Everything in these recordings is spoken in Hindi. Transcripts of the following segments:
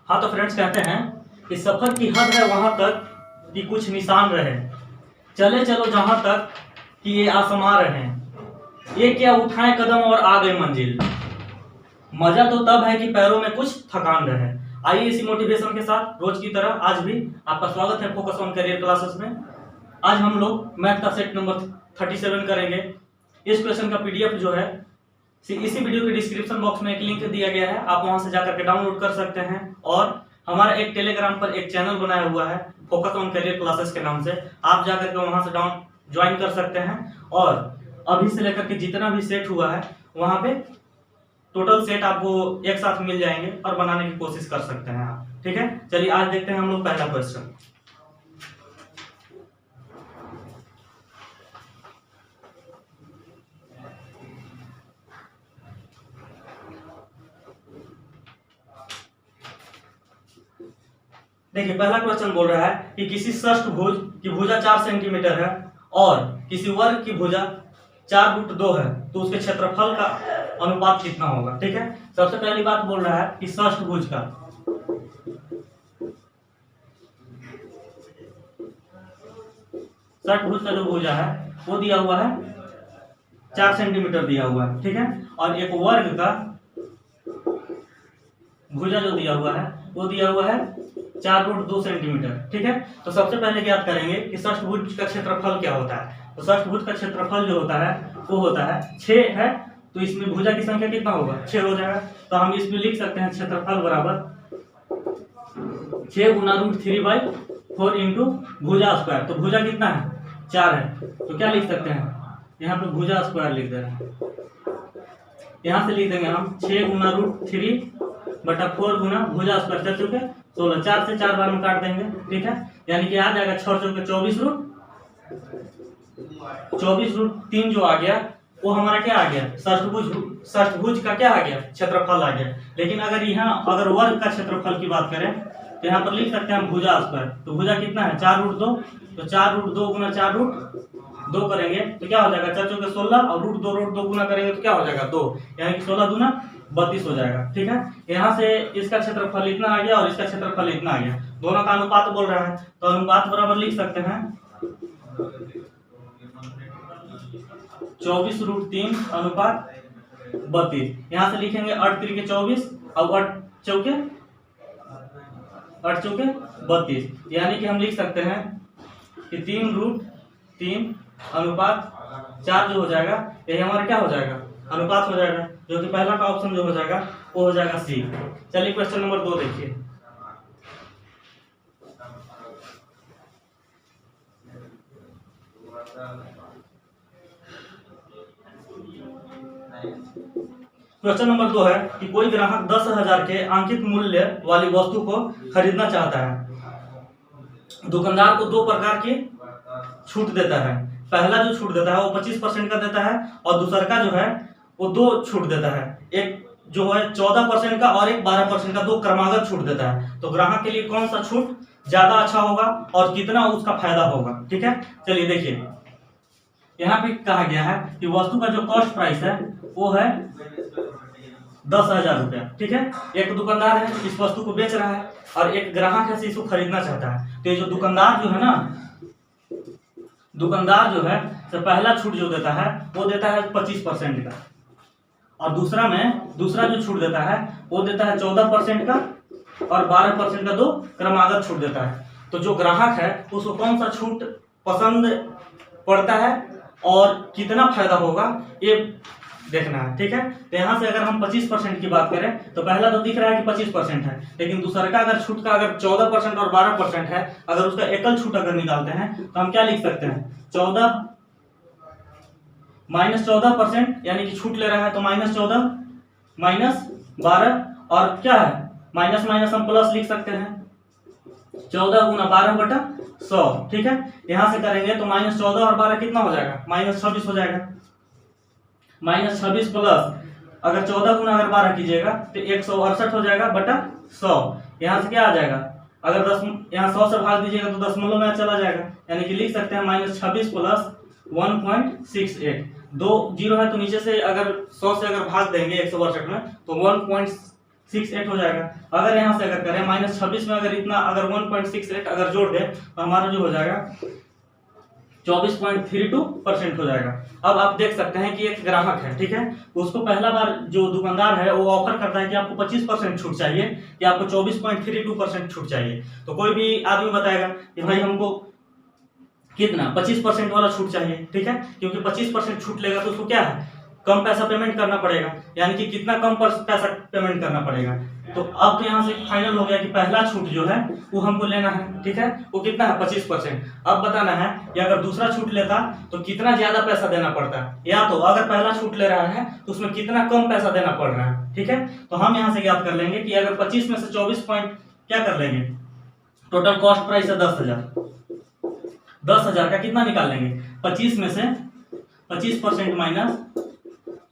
हाँ तो फ्रेंड्स कहते हैं कि सफर की हद है वहां तक कि कुछ निशान रहे, चले चलो जहां तक कि ये आसमां रहे, ये क्या उठाए कदम और आ गए मंजिल, मजा तो तब है कि पैरों में कुछ थकान रहे। आइए इसी मोटिवेशन के साथ रोज की तरह आज भी आपका स्वागत है फोकस ऑन करियर क्लासेस में। आज हम लोग मैथ का सेट नंबर 37 करेंगे। इस क्वेश्चन का पीडीएफ जो है इसी वीडियो के डिस्क्रिप्शन बॉक्स में एक लिंक दिया गया है, आप वहां से जाकर के डाउनलोड कर सकते हैं। और हमारा एक टेलीग्राम पर एक चैनल बनाया हुआ है फोकस ऑन करियर क्लासेस के नाम से, आप जाकर के वहां से ज्वाइन कर सकते हैं। और अभी से लेकर के जितना भी सेट हुआ है वहां पे टोटल सेट आपको एक साथ मिल जाएंगे और बनाने की कोशिश कर सकते हैं आप। ठीक है, चलिए आज देखते हैं हम लोग पहला क्वेश्चन। देखिए पहला क्वेश्चन बोल रहा है कि किसी षष्ठभुज की भुजा 4 सेंटीमीटर है और किसी वर्ग की भुजा 4√2 है, तो उसके क्षेत्रफल का अनुपात कितना होगा। ठीक है, सबसे पहली बात बोल रहा है कि षष्ठभुज का जो भुजा है वो दिया हुआ है 4 सेंटीमीटर दिया हुआ है। ठीक है, और एक वर्ग का भुजा जो दिया हुआ है वो दिया हुआ है 4√2 सेंटीमीटर। ठीक है, तो सबसे पहले क्या करेंगे कि षष्ठभुज का क्षेत्रफल क्या होता है। तो षष्ठभुज का क्षेत्रफल जो होता है वो होता है 6 है, तो इसमें भुजा की संख्या कितना होगा 6 हो जाएगा। तो हम इसमें लिख सकते हैं क्षेत्रफल बराबर 6 गुना √3/4 इंटू भुजा स्क्वायर। तो भुजा कितना है 4 है, तो क्या लिख सकते हैं यहाँ पे भुजा स्क्वायर लिख दे रहे हैं। यहाँ से लिख देंगे हम 6 गुना √3/4 गुना भुजा स्क्वायर 4 चौके 16, 4 से 4 बार में काट देंगे। ठीक है, यानी कि आ जाएगा 6 चौके 24√3 जो आ गया वो हमारा क्या आ गया षष्ठभुज का क्या आ गया क्षेत्रफल आ गया। लेकिन अगर वर्ग का क्षेत्रफल की बात करें तो यहाँ पर लिख सकते हैं हम भुजा स्क्वायर। तो भुजा कितना है 4√2, तो 4√2 गुना 4√2 करेंगे तो क्या हो जाएगा 4 चौके 16 और √2 गुना करेंगे तो क्या हो जाएगा 2, यानी कि 16 दूना 32 हो जाएगा। ठीक है, यहाँ से इसका क्षेत्रफल इतना आ गया और इसका क्षेत्रफल इतना आ गया, दोनों का अनुपात बोल रहा है। तो अनुपात बराबर लिख सकते हैं 24√3 अनुपात 32। यहाँ से लिखेंगे 8 3 के 24 और 8 चौके 32, यानी कि हम लिख सकते हैं कि 3√3 अनुपात 4 जो हो जाएगा यही हमारा क्या हो जाएगा अनुपात हो जाएगा, जो कि पहला का ऑप्शन जो हो जाएगा वो हो जाएगा सी। चलिए क्वेश्चन नंबर 2 देखिए। क्वेश्चन नंबर 2 है कि कोई ग्राहक 10,000 के अंकित मूल्य वाली वस्तु को खरीदना चाहता है। दुकानदार को 2 प्रकार की छूट देता है। पहला जो छूट देता है वो 25% का देता है और दूसरा का जो है वो 2 छूट देता है, एक जो है 14% का और एक 12% का, 2 क्रमागत छूट देता है। तो ग्राहक के लिए कौन सा छूट ज्यादा अच्छा होगा और कितना उसका फायदा होगा। ठीक है, चलिए देखिए यहाँ पे कहा गया है कि वस्तु का जो कॉस्ट प्राइस है वो है 10,000 रुपया। ठीक है, एक दुकानदार है इस वस्तु को बेच रहा है और एक ग्राहक है इसको खरीदना चाहता है। तो ये जो दुकानदार जो है ना, दुकानदार जो है तो पहला छूट जो देता है वो देता है 25% का, और दूसरा जो छूट देता है वो देता है 14% का और 12% का, 2 क्रमागत छूट देता है। तो जो ग्राहक है उसको कौन सा छूट पसंद पड़ता है और कितना फायदा होगा ये देखना है। ठीक है, तो यहाँ से अगर हम 25% की बात करें तो पहला तो दिख रहा है कि 25% है, लेकिन दूसरा का अगर छूट का अगर 14% और 12% है, अगर उसका एकल छूट अगर निकालते हैं तो हम क्या लिख सकते हैं 14 -14%, यानी कि छूट ले रहा है तो -14 -12 और क्या है माइनस हम प्लस लिख सकते हैं 14 गुना 12/100। ठीक है, यहां से करेंगे तो -14 और 12 कितना हो जाएगा -26 हो जाएगा। -26 प्लस अगर 14 गुना अगर 12 कीजिएगा तो 168 हो जाएगा बटा 100। यहाँ से क्या आ जाएगा अगर 10 यहाँ 100 से भाग दीजिएगा तो दशमलव में चला जाएगा, यानी कि लिख सकते हैं -26 प्लस 1.68। 2 0 है तो नीचे से अगर 100 से अगर भाग देंगे 162 में तो 1.68 1.68 हो जाएगा। अगर यहाँ से अगर करें -26 में अगर इतना अगर 1.68 अगर जोड़ दें तो हमारा जो हो जाएगा 24.32% हो जाएगा। अब आप देख सकते हैं कि एक ग्राहक है, ठीक है, उसको पहला बार जो दुकानदार है वो ऑफर करता है कि आपको 25% छूट चाहिए या आपको 24.32% छूट चाहिए। तो कोई भी आदमी बताएगा कि भाई हमको कितना 25% वाला छूट चाहिए, ठीक है, क्योंकि 25% छूट लेगा तो उसको क्या है कम पैसा पेमेंट करना पड़ेगा, यानी कि कितना कम पैसा पेमेंट करना पड़ेगा। तो अब तो यहाँ से फाइनल हो गया कि पहला छूट जो है वो हमको लेना है, ठीक है, वो कितना है 25%। अब बताना है कि अगर दूसरा छूट लेता तो कितना ज्यादा पैसा देना पड़ता है, या तो अगर पहला छूट ले रहा है तो उसमें कितना कम पैसा देना पड़ रहा है, ठीक है। तो हम यहाँ से ज्ञात कर लेंगे कि अगर 25 में से 24 पॉइंट क्या कर लेंगे, टोटल कॉस्ट प्राइस है 10,000, 10,000 का कितना निकाल लेंगे 25 में से 25% माइनस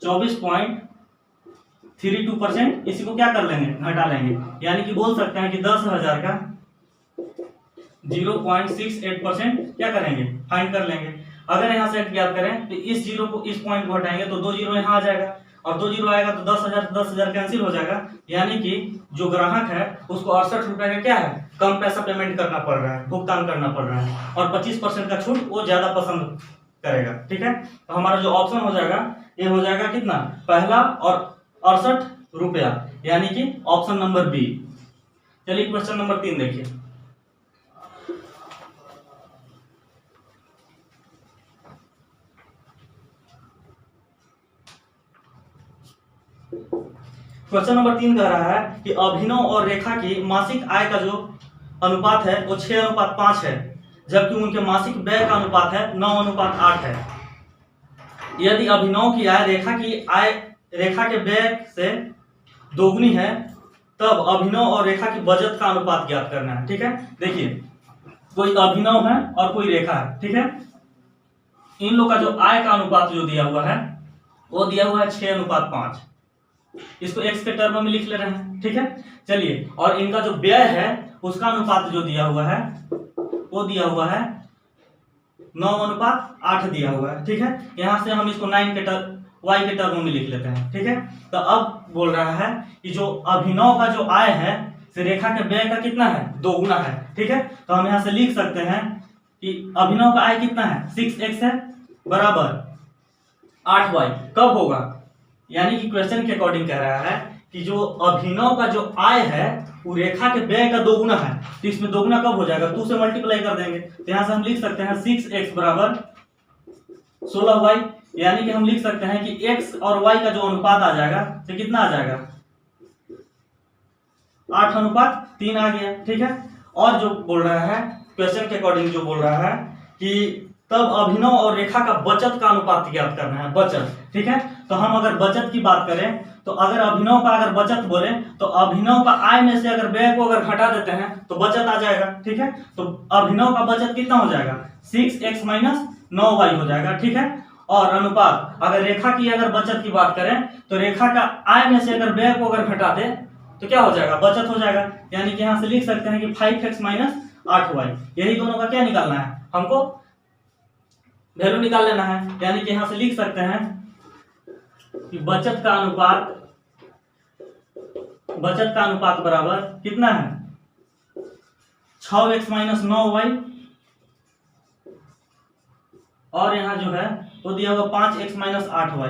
24.32%, इसी को क्या कर लेंगे घटा लेंगे, यानी कि बोल सकते हैं कि 10,000 का 0.68% क्या करेंगे फाइंड कर लेंगे। अगर यहाँ से ज्ञात करें तो इस जीरो को इस पॉइंट को हटाएंगे तो 2 जीरो यहाँ आ जाएगा और 2 जीरो आएगा तो 10,000 कैंसिल हो जाएगा, यानी कि जो ग्राहक है उसको 68 रुपए का क्या है कम पैसा पेमेंट करना पड़ रहा है, भुगतान करना पड़ रहा है, और 25% का छूट वो ज्यादा पसंद करेगा, ठीक है। तो हमारा जो ऑप्शन हो जाएगा ये हो जाएगा कितना पहला और 68 रुपया, यानी कि ऑप्शन नंबर बी। चलिए क्वेश्चन नंबर 3 देखिए। क्वेश्चन नंबर 3 कह रहा है कि अभिनव और रेखा की मासिक आय का जो अनुपात है वो 6:5 है, जबकि उनके मासिक व्यय का अनुपात है 9:8 है। यदि अभिनव की आय रेखा के व्यय से दोगुनी है तब अभिनव और रेखा की बचत का अनुपात ज्ञात करना है, ठीक है। देखिए कोई अभिनव है और कोई रेखा है, ठीक है, इन लोग का जो आय का अनुपात जो दिया हुआ है वो दिया हुआ है 6:5, इसको x के टर्म में लिख ले रहे हैं, ठीक है। चलिए और इनका जो व्यय है उसका अनुपात जो दिया हुआ है वो दिया हुआ है 9:8 दिया हुआ है, ठीक है। यहां से हम इसको 9 के y के टर्म में लिख लेते हैं, ठीक है। तो अब बोल रहा है कि जो अभिनव का जो आय है से रेखा के व्यय का कितना है दोगुना है, ठीक है। तो हम यहां से लिख सकते हैं कि अभिनव का आय कितना है 6x है बराबर 8y कब होगा, यानी कि क्वेश्चन के अकॉर्डिंग कह रहा है कि जो अभिनव का जो आय है वो रेखा के व्यय का दोगुना है, तो इसमें दोगुना कब हो जाएगा 2 से मल्टीप्लाई कर देंगे। तो यहां से हम लिख सकते हैं 6x बराबर 16y, यानी कि हम लिख सकते हैं कि x और y का जो अनुपात आ जाएगा तो कितना आ जाएगा 8:3 आ गया, ठीक है। और जो बोल रहा है क्वेश्चन के अकॉर्डिंग जो बोल रहा है कि तब अभिनव और रेखा का बचत का अनुपात ज्ञात करना है, बचत, ठीक है। तो हम अगर बचत की बात करें तो अगर अभिनव का अगर बचत बोले तो अभिनव का आय में से अगर व्यय को अगर हटा देते हैं तो बचत आ जाएगा, ठीक है। तो अभिनव का बचत कितना हो जाएगा 6x माइनस 9y हो जाएगा, ठीक है। और अनुपात अगर रेखा की अगर बचत की बात करें तो रेखा का आय में से अगर व्यय को अगर हटा दे तो क्या हो जाएगा बचत हो जाएगा, यानी कि यहां से लिख सकते हैं कि 5x माइनस 8y, यही दोनों का क्या निकालना है हमको वैल्यू निकाल लेना है, यानी कि यहां से लिख सकते हैं कि बचत का अनुपात बराबर कितना है 6x माइनस 9y, और यहां जो है वो दिया हुआ 5x माइनस 8y।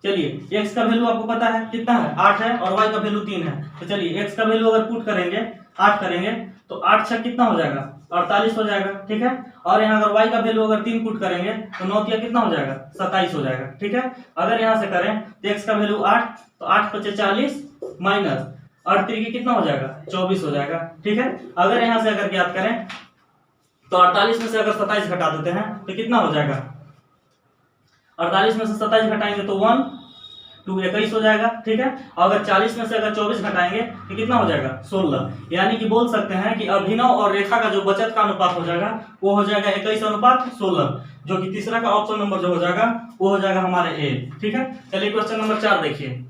चलिए x का वैल्यू आपको पता है कितना है 8 है और y का वैल्यू 3 है, तो चलिए x का वैल्यू अगर पुट करेंगे 8 करेंगे तो 8 6 कितना हो जाएगा 48 हो जाएगा, ठीक है। और यहाँ अगर y का वैल्यू अगर 3 पुट करेंगे तो 9 कितना हो जाएगा 27 हो जाएगा, ठीक है। अगर यहाँ से करें तो x का वैल्यू 8 तो 8 × 40 माइनस 8 3 कितना हो जाएगा 24 हो जाएगा, ठीक है। अगर यहाँ से अगर ज्ञात करें तो 48 में से अगर 27 घटा देते हैं तो कितना हो जाएगा 48 में से 27 घटाएंगे तो 1 2 21 हो जाएगा, ठीक है। अगर 40 में से अगर 24 घटाएंगे तो कितना हो जाएगा 16, यानी कि बोल सकते हैं कि अभिनव और रेखा का जो बचत का अनुपात हो जाएगा वो हो जाएगा 21:16, जो कि तीसरा का ऑप्शन नंबर जो हो जाएगा वो हो जाएगा हमारे ए, ठीक है। चलिए क्वेश्चन नंबर 4 देखिए।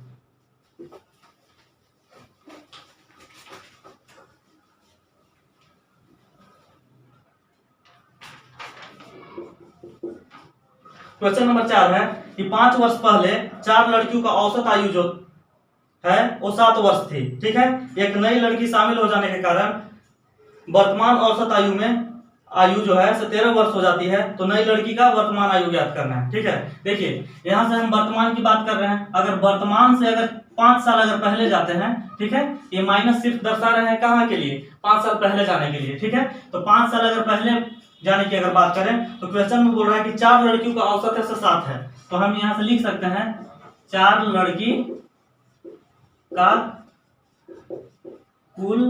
क्वेश्चन नंबर 4 है कि 5 वर्ष पहले 4 लड़कियों का औसत आयु जो है वो 7 वर्ष थी। ठीक है, एक नई लड़की शामिल हो जाने के कारण वर्तमान औसत आयु जो है 13 वर्ष हो जाती है। तो नई लड़की का वर्तमान आयु ज्ञात करना है। ठीक है, देखिए यहाँ से हम वर्तमान की बात कर रहे हैं। अगर वर्तमान से अगर 5 साल अगर पहले जाते हैं, ठीक है, ये माइनस सिर्फ दर्शा रहे हैं कहाँ के लिए, 5 साल पहले जाने के लिए। ठीक है, तो 5 साल अगर पहले जाने की अगर बात करें तो क्वेश्चन में बोल रहा है कि 4 लड़कियों का औसत है 7 है। तो हम यहाँ से लिख सकते हैं 4 लड़की का कुल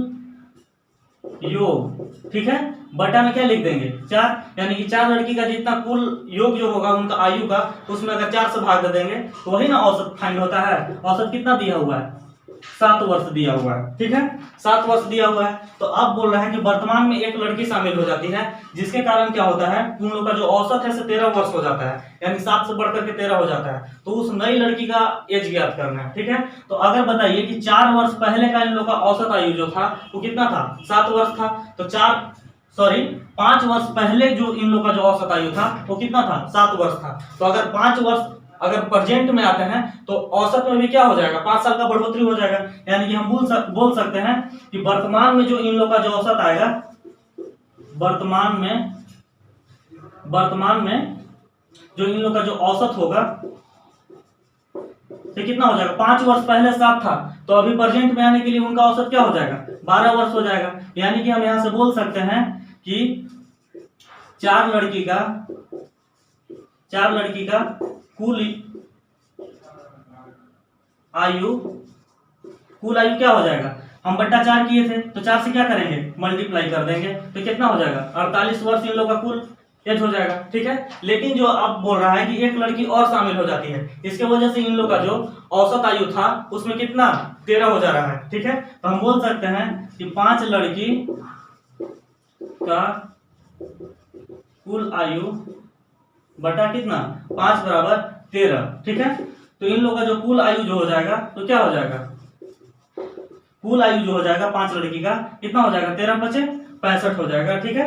योग। ठीक है, बटा में क्या लिख देंगे 4, यानी कि 4 लड़की का जितना कुल योग जो होगा उनका आयु का, उसमें अगर 4 से भाग दे देंगे तो वही ना औसत फाइंड होता है। औसत कितना दिया हुआ है, 7 वर्ष दिया हुआ है। ठीक है, 7 वर्ष दिया हुआ है। तो अब बोल रहा है कि वर्तमान में एक लड़की शामिल हो जाती है, जिसके कारण क्या होता है, उन लोग का जो औसत है 13 वर्ष हो जाता है, यानी 7 से बढ़कर के 13 हो जाता है। तो उस नई लड़की का एज ज्ञात करना है। ठीक है, तो अगर बताइए कि 4 वर्ष पहले का इन लोग का औसत आयु जो था वो कितना था, 7 वर्ष था। तो 5 वर्ष पहले जो इन लोग का जो औसत आयु था वो कितना था, 7 वर्ष था। तो अगर 5 वर्ष अगर प्रेजेंट में आते हैं तो औसत में भी क्या हो जाएगा, 5 साल का बढ़ोतरी हो जाएगा। यानी कि हम बोल सकते हैं कि वर्तमान में जो इन लोग का जो औसत आएगा, वर्तमान में जो इन लोग का जो औसत होगा तो कितना हो जाएगा, 5 वर्ष पहले 7 था, तो अभी प्रेजेंट में आने के लिए उनका औसत क्या हो जाएगा, 12 वर्ष हो जाएगा। यानी कि हम यहां से बोल सकते हैं कि 4 लड़की का कुल आयु क्या हो जाएगा, हम बट्टा 4 किए थे तो 4 से क्या करेंगे, मल्टीप्लाई कर देंगे, तो कितना हो जाएगा, 48 वर्ष इन लोग का कुल एज हो जाएगा। ठीक है, लेकिन जो अब बोल रहा है कि एक लड़की और शामिल हो जाती है, इसके वजह से इन लोग का जो औसत आयु था उसमें कितना 13 हो जा रहा है। ठीक है, तो हम बोल सकते हैं कि 5 लड़की का कुल आयु बटा कितना, 5 बराबर 13। ठीक है, तो इन लोगों का जो कुल आयु जो हो जाएगा तो क्या हो जाएगा, कुल आयु जो हो जाएगा 5 लड़की का कितना हो जाएगा, 13 बचे 65 हो जाएगा। ठीक है,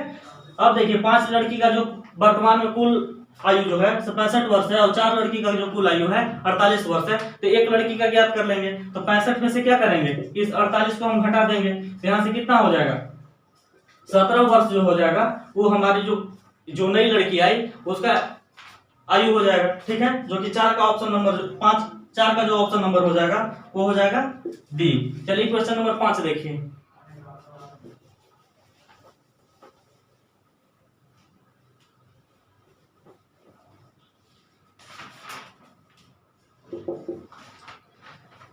अब देखिए 5 लड़की का जो वर्तमान में कुल आयु जो है 65 वर्ष है और 4 लड़की का जो कुल आयु है 48 वर्ष है। तो एक लड़की का ज्ञात कर लेंगे, तो 65 में से क्या करेंगे, इस 48 को हम घटा देंगे, तो यहाँ से कितना हो जाएगा, 17 वर्ष जो हो जाएगा वो हमारी जो नई लड़की आई उसका आयु हो जाएगा। ठीक है, जो कि 4 का ऑप्शन नंबर 4 का जो ऑप्शन नंबर हो जाएगा वो हो जाएगा डी। चलिए क्वेश्चन नंबर 5 देखिए।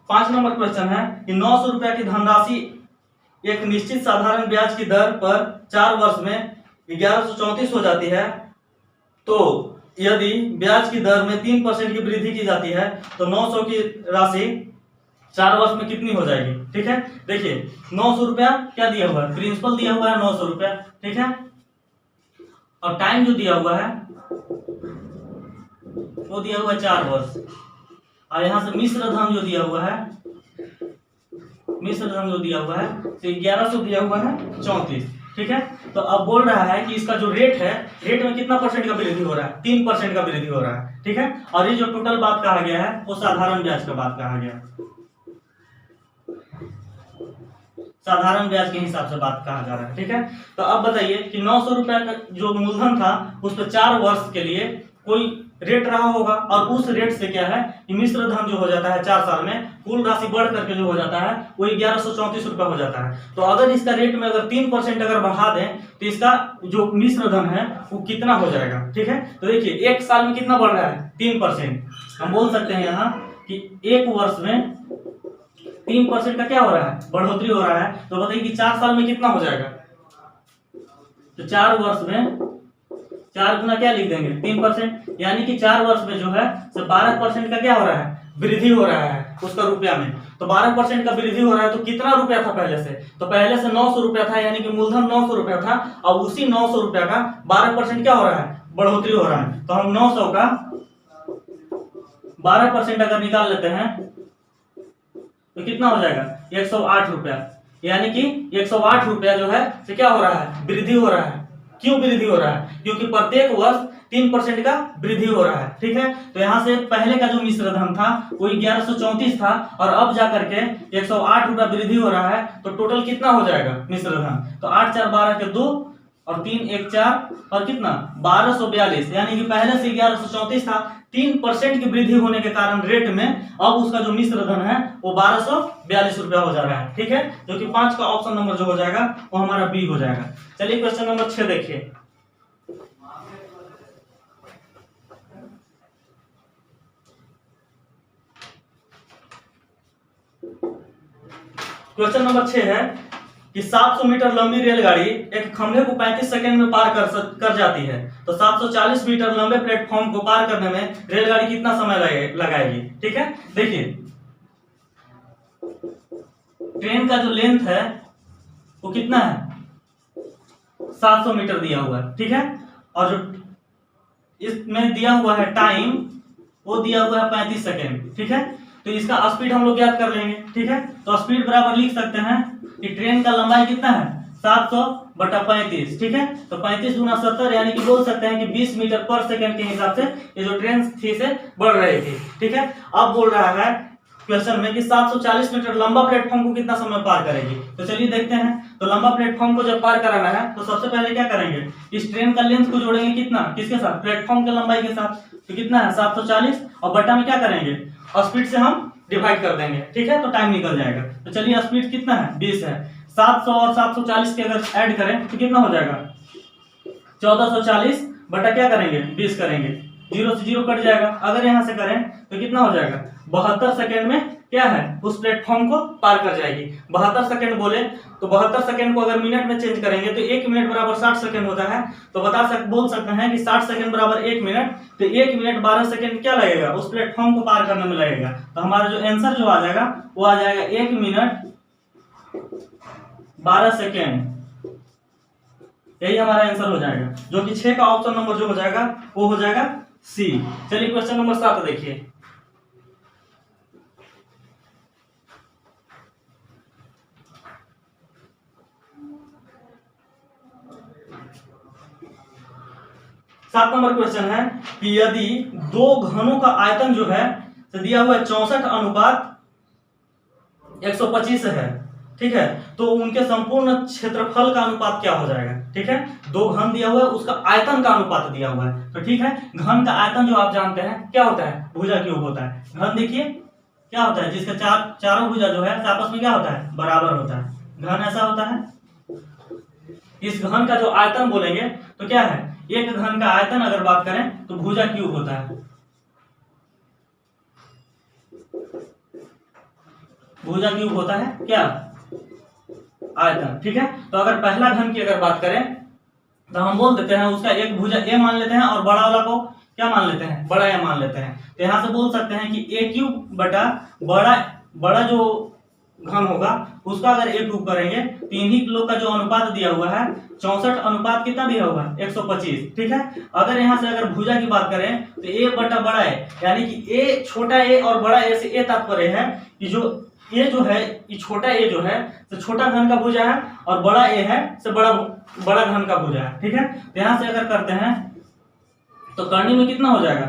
पांच नंबर क्वेश्चन है कि 900 रुपया की धनराशि एक निश्चित साधारण ब्याज की दर पर 4 वर्ष में 1134 हो जाती है, तो यदि ब्याज की दर में 3% की वृद्धि की जाती है तो 900 की राशि 4 वर्ष में कितनी हो जाएगी। ठीक है, देखिए 900 रुपया क्या दिया हुआ है, प्रिंसिपल दिया हुआ है 900 रुपया। ठीक है, और टाइम जो दिया हुआ है वो दिया हुआ है 4 वर्ष, और यहाँ से मिश्र धन जो दिया हुआ है तो 1100 दिया हुआ है 34। ठीक है, तो अब बोल रहा है कि इसका जो रेट है, रेट में कितना परसेंट का वृद्धि हो रहा है, 3% का वृद्धि हो रहा है। ठीक है, और ये जो टोटल बात कहा गया है वो साधारण ब्याज का बात कहा गया है, साधारण ब्याज के हिसाब से बात कहा जा रहा है। ठीक है, तो अब बताइए कि 900 रुपया का जो मूलधन था उस पर 4 वर्ष के लिए कोई रेट रहा होगा, और उस रेट से क्या है कि मिश्र धन जो हो जाता है 4 साल में कुल राशि बढ़ करके जो हो जाता है वो 1134 रुपया हो जाता है। तो अगर इसका रेट में अगर 3% अगर बढ़ा दें तो इसका जो मिश्र धन है वो कितना हो जाएगा। ठीक है, तो देखिए 1 साल में कितना बढ़ रहा है, 3%। हम बोल सकते हैं यहाँ कि 1 वर्ष में 3% का क्या हो रहा है, बढ़ोतरी हो रहा है। तो बताइए कि 4 साल में कितना हो जाएगा, तो 4 वर्ष में 4 गुना क्या लिख देंगे 3%, यानी कि 4 वर्ष में जो है 12% का क्या हो रहा है, वृद्धि हो रहा है उसका रुपया में। तो 12% का वृद्धि हो रहा है, तो कितना रुपया था पहले से, तो पहले से 900 रुपया था, यानी कि मूलधन 900 रुपया था, और उसी 900 रुपया का 12% क्या हो रहा है, बढ़ोतरी हो रहा है। तो हम 900 का 12% अगर निकाल लेते हैं तो कितना हो जाएगा 108 रुपया, यानी कि 108 रुपया जो है से क्या हो रहा है, वृद्धि हो रहा है। क्यों वृद्धि हो रहा है? क्योंकि प्रत्येक वर्ष 3% का वृद्धि हो रहा है। ठीक है, तो यहाँ से पहले का जो मिश्र धन था वो 1134 था और अब जाकर के 108 रुपया वृद्धि हो रहा है, तो टोटल कितना हो जाएगा मिश्र धन? तो 8 4 12 के 2 और 3 1 4 और कितना 1242, यानी कि पहले से 1134 था, 3% की वृद्धि होने के कारण रेट में अब उसका जो मिश्र धन है वो 1242 रुपया हो जा रहा है। ठीक है, जो कि 5 का ऑप्शन नंबर जो हो जाएगा वो हमारा बी हो जाएगा। चलिए क्वेश्चन नंबर 6 देखिए। क्वेश्चन नंबर 6 है कि 700 मीटर लंबी रेलगाड़ी एक खंभे को 35 सेकंड में पार कर जाती है, तो 740 मीटर लंबे प्लेटफॉर्म को पार करने में रेलगाड़ी कितना समय लगाएगी? ठीक है, देखिए ट्रेन का जो लेंथ है वो कितना है? 700 मीटर दिया हुआ है। ठीक है, और जो इसमें दिया हुआ है टाइम वो दिया हुआ है 35 सेकेंड। ठीक है, तो इसका स्पीड हम लोग याद कर लेंगे। ठीक है, तो स्पीड बराबर लिख सकते हैं कि ट्रेन का लंबाई कितना है? 700 बटा 35। ठीक है, तो 35 गुना 70 यानी कि बोल सकते हैं कि 20 मीटर पर सेकंड के हिसाब से ये जो ट्रेन थी से बढ़ रही थी। ठीक है, अब बोल रहा है क्वेश्चन में कि 740 मीटर लंबा प्लेटफॉर्म को कितना समय पार करेगी। तो चलिए देखते हैं। तो लंबा प्लेटफॉर्म को जब पार कराना है तो सबसे पहले क्या करेंगे? इस ट्रेन का लेंथ को जोड़ेंगे कितना? किसके साथ? प्लेटफॉर्म की लंबाई के साथ। तो कितना है? 740 और बटा में क्या करेंगे? स्पीड से हम डिवाइड कर देंगे। ठीक है, तो टाइम निकल जाएगा। तो चलिए स्पीड कितना है? 20 है। 700 और 740 के अगर ऐड करें तो कितना हो जाएगा? 1440 बटा क्या करेंगे? 20 करेंगे, 0 से 0 कट जाएगा। अगर यहां से करें तो कितना हो जाएगा? 72 सेकंड में क्या है? उस प्लेटफॉर्म को पार कर जाएगी। 72 सेकंड बोले तो 72 सेकंड को अगर मिनट में चेंज करेंगे तो 1 मिनट बराबर 60 सेकंड होता है। तो बोल सकते हैं कि 60 सेकंड बराबर 1 मिनट, तो 1 मिनट 12 सेकंड क्या लगेगा? उस प्लेटफॉर्म को पार करने में लगेगा। तो हमारा जो आंसर जो आ जाएगा वो आ जाएगा 1 मिनट 12 सेकेंड। यही हमारा आंसर हो जाएगा, जो कि 6 का ऑप्शन नंबर जो हो जाएगा वो हो जाएगा सी। चलिए क्वेश्चन नंबर 7 देखिए। सात नंबर क्वेश्चन है कि यदि दो घनों का आयतन जो है तो दिया हुआ है 64 अनुपात 125 है। ठीक है, तो उनके संपूर्ण क्षेत्रफल का अनुपात क्या हो जाएगा? ठीक है, दो घन दिया हुआ है, उसका आयतन का अनुपात दिया हुआ है। तो ठीक है, घन का आयतन जो आप जानते हैं क्या होता है? भुजा क्यूब होता है। घन देखिए क्या होता है? जिसका चारों भुजा जो है आपस में क्या होता है? बराबर होता है। घन ऐसा होता है। इस घन का जो आयतन बोलेंगे तो क्या है? एक घन का आयतन अगर बात करें तो भुजा क्यूब होता है। भुजा क्यूब होता है क्या? आयतन। ठीक है, तो अगर पहला घन की अगर बात करें तो हम बोल देते हैं उसका एक भुजा ए मान लेते हैं और बड़ा वाला को क्या मान लेते हैं? बड़ा ए मान लेते हैं। तो यहां से बोल सकते हैं कि ए क्यूब बटा बड़ा जो घन होगा उसका अगर ए क्यूब करेंगे तो इन्हीं लोग का जो अनुपात दिया हुआ है 64 अनुपात कितना दिया हुआ है? 125। ठीक है, अगर यहां से अगर भुजा की बात करें तो ए बटा बड़ा ए, यानी कि ए छोटा ए और बड़ा ए से ए तात्पर्य है कि जो ये जो है ये छोटा ए जो है तो छोटा घन का भुजा है और बड़ा ए है तो बड़ा घन का भुजा है। ठीक है, तो यहां से अगर करते हैं तो करनी में कितना हो जाएगा?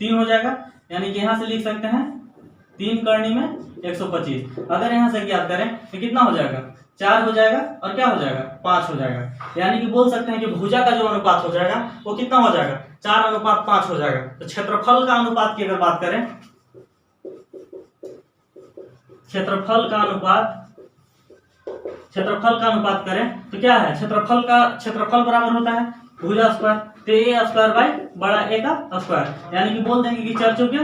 3 हो जाएगा, यानी कि यहां से लिख सकते हैं 3 करनी में 125। अगर यहां से ज्ञात करें तो कितना हो जाएगा? 4 हो जाएगा और क्या हो जाएगा? 5 हो जाएगा। यानी कि बोल सकते हैं कि भुजा का जो अनुपात हो जाएगा वो कितना हो जाएगा? 4 अनुपात 5 हो जाएगा। तो क्षेत्रफल का अनुपात की अगर बात करें, क्षेत्रफल का अनुपात करें तो क्या है? क्षेत्रफल बराबर होता है भुजा स्क्वायर, तो ए स्क्वायर बाय बड़ा ए का स्क्वायर। यानी कि बोल देंगे कि 4 चौके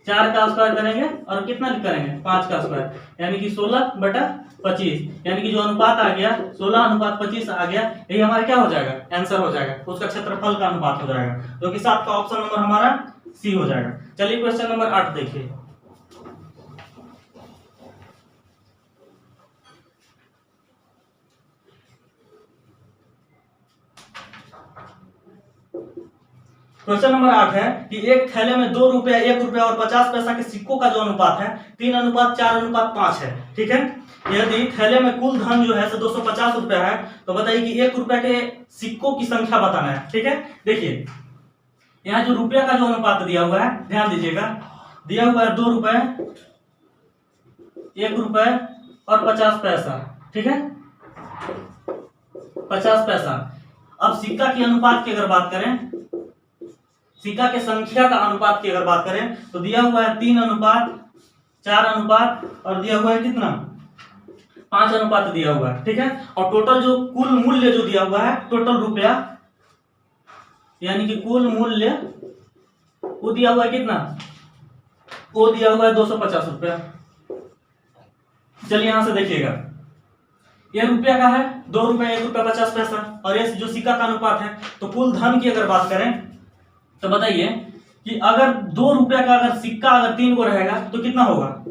4 का स्क्वायर करेंगे और कितना करेंगे? 5 का स्क्वायर, यानी कि 16 बटा 25, यानी कि जो अनुपात आ गया 16 अनुपात 25 आ गया, यही हमारा क्या हो जाएगा? आंसर हो जाएगा। उसका क्षेत्रफल का अनुपात हो जाएगा, जो कि 7 का ऑप्शन नंबर हमारा सी हो जाएगा। चलिए क्वेश्चन नंबर 8 देखिए। क्वेश्चन नंबर 8 है कि एक थैले में 2 रुपया, 1 रुपया और 50 पैसा के सिक्कों का जो अनुपात है 3:4:5 है। ठीक है, यदि थैले में कुल धन जो है 250 रुपया है तो बताइए कि 1 रुपया के सिक्कों की संख्या बताना है। ठीक है, देखिए यहाँ जो रुपया का जो अनुपात दिया हुआ है, ध्यान दीजिएगा, दिया हुआ है 2 रुपए, 1 रुपए और 50 पैसा। ठीक है, 50 पैसा। अब सिक्का की अनुपात की अगर बात करें, सिक्का के संख्या का अनुपात की अगर बात करें तो दिया हुआ है 3:4 और दिया हुआ है कितना, 5 दिया हुआ है। ठीक है, और टोटल जो कुल मूल्य जो दिया हुआ है, टोटल रुपया यानी कि कुल मूल्य वो दिया हुआ है कितना, वो दिया हुआ है 250 रुपया। चलिए यहां से देखिएगा, ये रुपया का है 2 रुपया, 1 रुपया 50 पैसा, और ये जो सिक्का का अनुपात है, तो कुल धन की अगर बात करें तो बताइए कि अगर 2 रुपया का अगर सिक्का अगर 3 को रहेगा तो कितना होगा,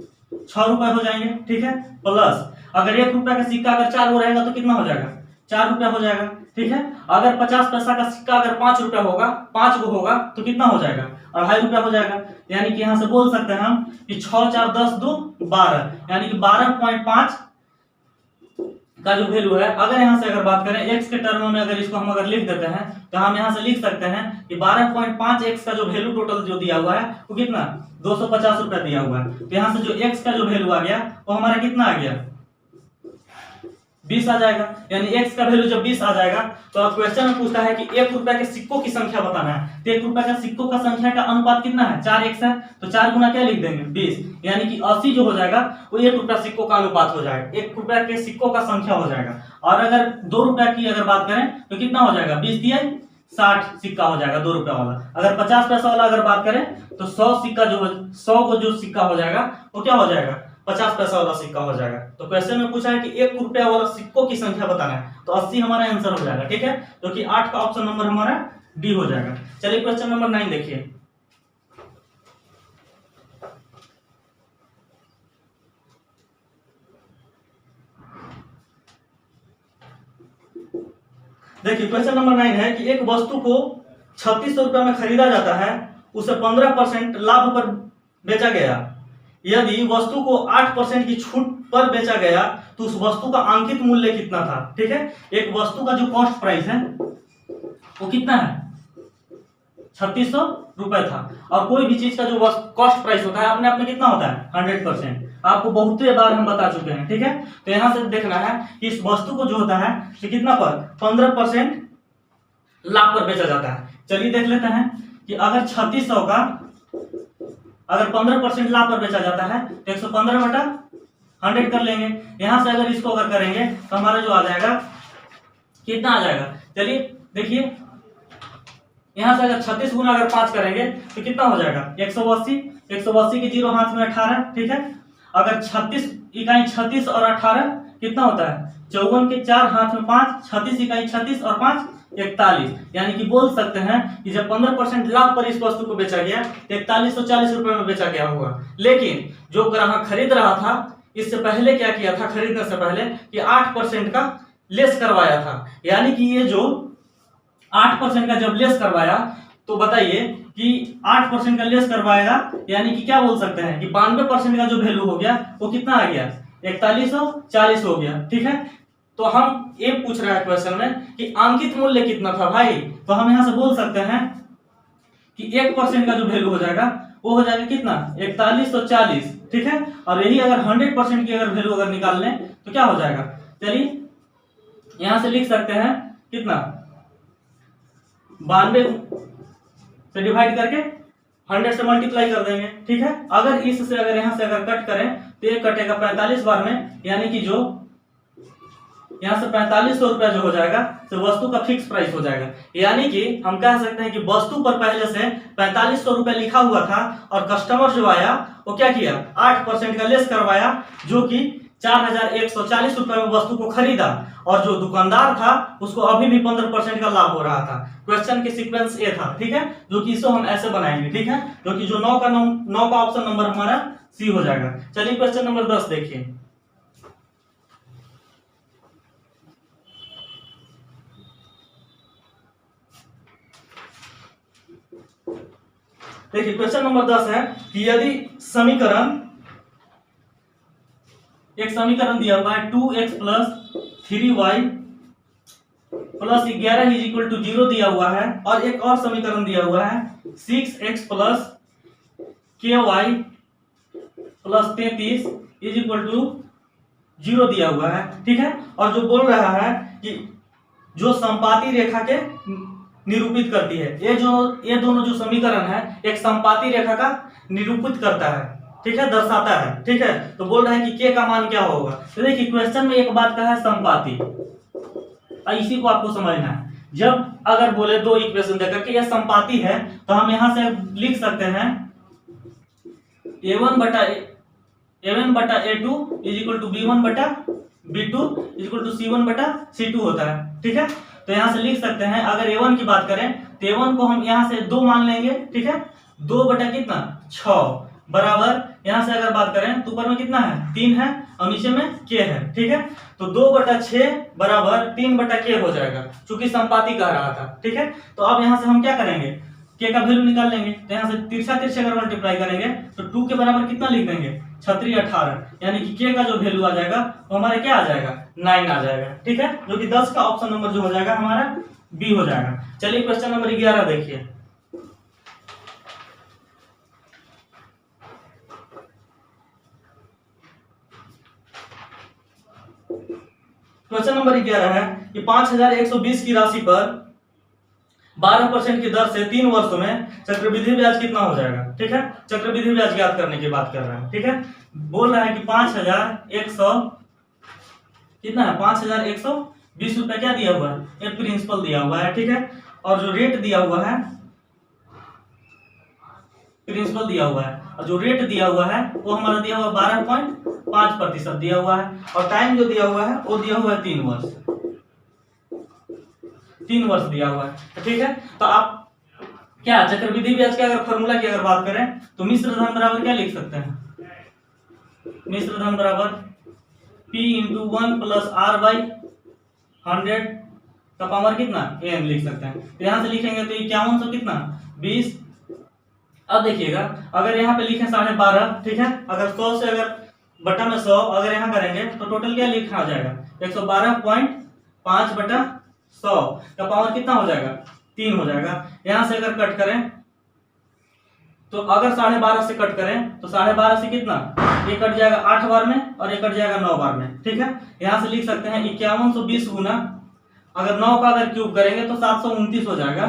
6 रुपए हो जाएंगे। ठीक है, प्लस अगर 1 रुपया का सिक्का अगर 4 को रहेगा तो कितना हो जाएगा, 4 रुपया हो जाएगा। ठीक है, अगर 50 पैसा का सिक्का अगर 5 रुपया होगा, 5 को होगा तो कितना हो जाएगा, 2.5 रुपया हो जाएगा। यानी कि यहां से बोल सकते हैं हम कि 6 4 10 2 12, यानी कि 12.5 का जो वैल्यू है। अगर यहां से अगर बात करें x के टर्म में, अगर इसको हम अगर लिख देते हैं तो हम यहां से लिख सकते हैं कि 12.5 x का जो वैल्यू टोटल जो दिया हुआ है वो कितना, 250 रुपया दिया हुआ है। तो यहां से जो x का जो वैल्यू आ गया वो हमारा कितना आ गया, 20 आ जाएगा। यानी x का वैल्यू जब 20 आ जाएगा तो अब क्वेश्चन में पूछता है कि 1 रुपया के सिक्कों की संख्या बताना है। तो 1 रुपया के सिक्कों का संख्या का अनुपात कितना है, 4x है, तो 4 गुना क्या लिख देंगे, 20, यानी कि 80 जो हो जाएगा वो 1 रुपया सिक्कों का अनुपात हो जाएगा, 1 रुपया के सिक्कों का संख्या हो जाएगा। और अगर 2 रुपया की अगर बात करें तो कितना हो जाएगा, 20 दिया 60 सिक्का हो जाएगा 2 रुपया वाला। अगर 50 पैसा वाला अगर बात करें तो 100 सिक्का जो 100 को जो सिक्का हो जाएगा वो क्या हो जाएगा, 50 पैसा वाला सिक्का हो जाएगा। तो क्वेश्चन में पूछा है कि 1 रुपया वाला सिक्कों की संख्या बताना है, तो 80 हमारा आंसर हो जाएगा। ठीक है, जो कि 8 का ऑप्शन नंबर हमारा डी हो जाएगा। चलिए क्वेश्चन नंबर 9 देखिए, देखिए क्वेश्चन नंबर 9 है कि एक वस्तु को 3600 रुपया में खरीदा जाता है, उसे 15% लाभ पर बेचा गया। यदि वस्तु को 8% की छूट पर बेचा गया तो उस वस्तु का अंकित मूल्य कितना था। ठीक है, एक वस्तु का जो कॉस्ट प्राइस है वो कितना है, 3600 रुपए था। और कोई भी चीज का जो कॉस्ट प्राइस होता है अपने आप में कितना होता है, 100%। आपको बहुत बार हम बता चुके हैं। ठीक है, तो यहां से देखना है कि इस वस्तु को जो होता है तो कितना पर, 15% लाभ पर बेचा जाता है। चलिए देख लेते हैं कि अगर 3600 का अगर 15% लाभ पर बेचा जाता है तो 115/100 कर लेंगे। यहां से अगर इसको अगर करेंगे तो हमारा जो आ जाएगा कितना आ जाएगा, चलिए देखिए यहां से अगर 36 गुना अगर 5 करेंगे तो कितना हो जाएगा, 180। 180 की 0 हाथ में 18। ठीक है, अगर 36 इकाई 36 और 18 कितना होता है, 54 के 4 हाथ में 5, 36 इकाई 36 और 5 41। यानी कि बोल सकते हैं कि जब 15% लाभ पर इस वस्तु को बेचा गया 4140 रुपए में बेचा गया होगा। लेकिन जो ग्राहक खरीद रहा था इससे पहले क्या किया था, खरीदने से पहले कि 8% का लेस करवाया था। यानी कि ये जो 8% का जब लेस करवाया तो बताइए कि 8% का लेस करवाएगा, यानी कि क्या बोल सकते हैं कि 92% का जो वैल्यू हो गया वो कितना आ गया, 4140 हो गया। ठीक है, तो हम ये पूछ रहा है क्वेश्चन में कि अंकित मूल्य कितना था भाई, तो हम यहां से बोल सकते हैं कि 1% का जो वैल्यू हो जाएगा वो हो जाएगा कितना, 4140। ठीक है, और यही अगर 100% की अगर वैल्यू अगर निकाल लें तो क्या हो जाएगा, चलिए यहां से लिख सकते हैं कितना, 92 से डिवाइड करके 100 से मल्टीप्लाई कर देंगे। ठीक है, अगर इससे अगर यहां से अगर कट करें तो ये कटेगा 45 बार में, यानी कि जो यहां से 4500 रुपया जो हो जाएगा तो वस्तु का फिक्स प्राइस हो जाएगा। यानी कि हम कह सकते हैं कि वस्तु पर पहले से 4500 रुपया लिखा हुआ था और कस्टमर जो आया वो क्या किया, 8% का लेस करवाया, जो कि 4140 रुपए में वस्तु को खरीदा, और जो दुकानदार था उसको अभी भी 15% का लाभ हो रहा था। क्वेश्चन के सीक्वेंस ए था। ठीक है, जो कि इसको हम ऐसे बनाएंगे। ठीक है, जो कि जो 9 का ऑप्शन नंबर हमारा सी हो जाएगा। चलिए क्वेश्चन नंबर 10 देखिए, देखिए क्वेश्चन नंबर 10 है कि यदि समीकरण, एक समीकरण दिया हुआ है 2x + 3y + 11 is equal to 0 दिया हुआ है, और एक और समीकरण दिया हुआ है 6x + ky + 33 is equal to 0 दिया हुआ है, ठीक है। और जो बोल रहा है कि जो संपाती रेखा के निरूपित करती है, ये दोनों जो समीकरण है एक संपाती रेखा का निरूपित करता है, ठीक है, दर्शाता है, ठीक है। तो बोल रहा है कि के का मान क्या होगा। तो देखिए क्वेश्चन में एक बात कहा है संपाती, इसी को आपको समझना है। जब अगर बोले दो इक्वेशन देकर के यह संपाती है, तो हम यहां से लिख सकते हैं a1 बटा a2 is equal to b1 बटा b2 is equal to c1 बटा c2 होता है, ठीक है। तो यहां से लिख सकते हैं, अगर a1 की बात करें तो a1 को हम यहां से 2 मान लेंगे, ठीक है। 2 बटा कितना 6 बराबर, यहां से अगर बात करें तो ऊपर में कितना है 3 है और नीचे में k है, ठीक है। तो 2 बटा 6 बराबर 3 बटा k हो जाएगा, चूंकि संपाती कह रहा था, ठीक है। तो अब यहां से हम क्या करेंगे, k का वैल्यू निकाल लेंगे। तो यहां से तिरछा अगर मल्टीप्लाई करेंगे तो 2 के बराबर कितना लिख देंगे 36 18, यानी कि k का जो वैल्यू आ जाएगा वो हमारे क्या आ जाएगा 9 आ जाएगा, ठीक है। जो कि 10 का ऑप्शन नंबर जो हो जाएगा हमारा बी हो जाएगा। चलिए क्वेश्चन नंबर 11 देखिए। क्वेश्चन नंबर 11 है कि 5120 की राशि पर 12% की दर से 3 वर्षों में चक्रवृद्धि ब्याज कितना हो जाएगा, ठीक है। चक्रवृद्धि ब्याज ज्ञात करने की बात कर रहे हैं, ठीक है। बोल रहा है कि 5100 कितना है 5120 रुपया क्या दिया हुआ है, एक प्रिंसिपल दिया हुआ है, ठीक है। और जो रेट दिया हुआ है प्रिंसिपल दिया हुआ है, और जो रेट दिया हुआ है वो हमारा दिया हुआ 12.5% दिया हुआ है, और टाइम जो दिया हुआ है वो दिया हुआ है 3 वर्ष, 3 वर्ष दिया हुआ है, ठीक है। तो आप क्या चक्रवृद्धि ब्याज के अगर फॉर्मूला की अगर बात करें तो मिश्र धन बराबर क्या लिख सकते हैं, मिश्र धन बराबर p × 1 + r/100 का पावर कितना n लिख सकते हैं। तो यहां से लिखेंगे तो 5100 कितना 20। अब देखिएगा अगर यहाँ पे लिखे 12.5, ठीक है। अगर 100 से अगर बटा में 100 अगर यहाँ करेंगे तो टोटल क्या लिखा आ जाएगा 112.5 बटा 100 का पावर कितना हो जाएगा 3 हो जाएगा। यहाँ से अगर कट करें तो अगर 12.5 से कट करें तो 12.5 से कितना ये कट जाएगा 8 बार में और ये कट जाएगा 9 बार में, ठीक है। यहाँ से लिख सकते हैं 5120 गुना, अगर 9 का अगर क्यूब करेंगे तो 729 हो जाएगा,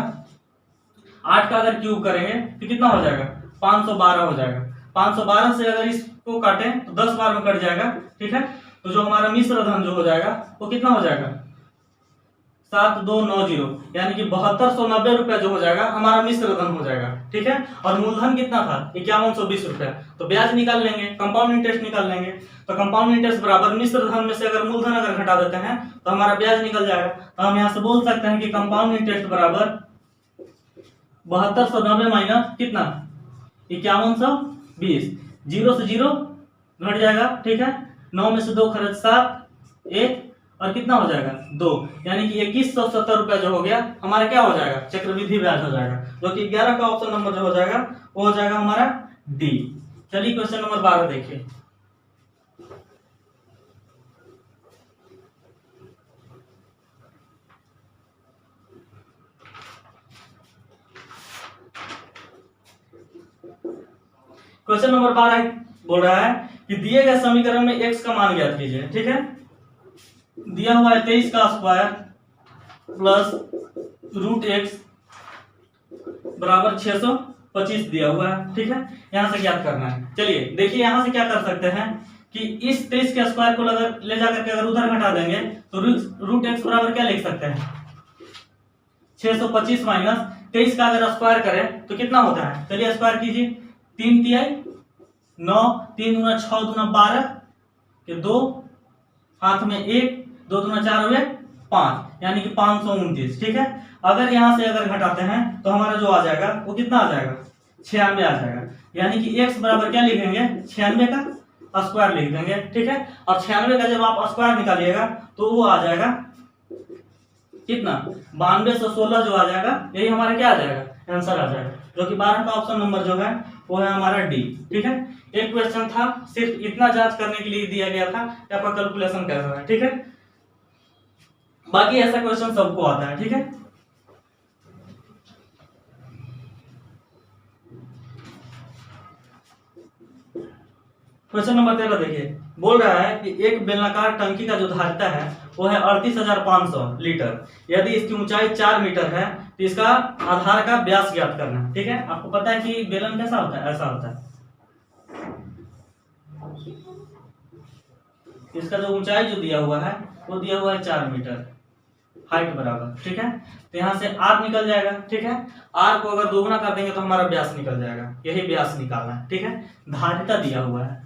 8 का अगर क्यूब करेंगे तो कितना हो जाएगा 512 हो जाएगा। 512 से अगर इसको काटें तो 10 बार में कट जाएगा, ठीक है। तो जो हमारा मिश्र धन जो हो जाएगा वो कितना हो जाएगा 7290, यानी कि 7290 रुपया जो हो जाएगा हमारा मिश्र धन हो जाएगा, ठीक है। और मूलधन कितना था 5120 रुपया। तो ब्याज निकाल लेंगे, कंपाउंड इंटरेस्ट निकाल लेंगे। तो कंपाउंड इंटरेस्ट बराबर मिश्र धन में से अगर मूलधन अगर घटा देते हैं तो हमारा ब्याज निकल जाएगा। तो हम यहाँ से बोल सकते हैं कि कंपाउंड इंटरेस्ट बराबर 7290 माइनस कितना 5120, 0 से 0 घट जाएगा, ठीक है। 9 में से 2 खर्च 7 1 और कितना हो जाएगा 2, यानी कि 2170 रुपया जो हो गया हमारा क्या हो जाएगा चक्रवृद्धि ब्याज हो जाएगा, जो कि 11 का ऑप्शन नंबर जो हो जाएगा वो हो जाएगा हमारा डी। चलिए क्वेश्चन नंबर 12 देखिए। क्वेश्चन नंबर 12 बोल रहा है कि दिए गए समीकरण में x का मान ज्ञात कीजिए, ठीक है। दिया हुआ है 23 का स्क्वायर प्लस √x बराबर 625 दिया हुआ है, ठीक है। यहां से ज्ञात करना है। चलिए देखिए यहां से क्या कर सकते हैं कि इस 23 के स्क्वायर को अगर ले जाकर के अगर उधर घटा देंगे तो √x बराबर क्या लिख सकते हैं 625 माइनस 23 का अगर स्क्वायर करें तो कितना होता है, चलिए स्क्वायर कीजिए। 3 तिहाई 9, 3 दूना 6 दूना 12 के 2 हाथ में 1, 2 दूना 4 हुए 5, यानी कि 529, ठीक है। अगर यहां से अगर घटाते हैं तो हमारा जो आ जाएगा वो कितना आ जाएगा 96 आ जाएगा, यानी कि x बराबर क्या लिखेंगे 96 का स्क्वायर लिख देंगे, ठीक है। और 96 का जब आप स्क्वायर निकालिएगा तो वो आ जाएगा कितना 9216 जो आ जाएगा, यही हमारा क्या आ जाएगा आंसर आ जाएगा। जो कि 12 का ऑप्शन नंबर जो है वो है हमारा डी। ठीक है, एक क्वेश्चन था सिर्फ इतना जांच करने के लिए दिया गया था कि आपका कैलकुलेशन कैसा है। ठीक है, बाकी ऐसा क्वेश्चन सबको आता है। ठीक है, क्वेश्चन नंबर 13 देखिए, बोल रहा है कि एक बेलनाकार टंकी का जो धारिता है वो है 38,500 लीटर। यदि इसकी ऊंचाई 4 मीटर है तो इसका आधार का व्यास ज्ञात करना है। ठीक है, आपको पता है कि बेलन कैसा होता है, ऐसा होता है। इसका जो ऊंचाई जो दिया हुआ है वो दिया हुआ है 4 मीटर हाइट बराबर। ठीक है, तो यहाँ से आर निकल जाएगा। ठीक है, आर को अगर दोगुना कर देंगे तो हमारा व्यास निकल जाएगा, यही व्यास निकालना है। ठीक है, धारिता दिया हुआ है,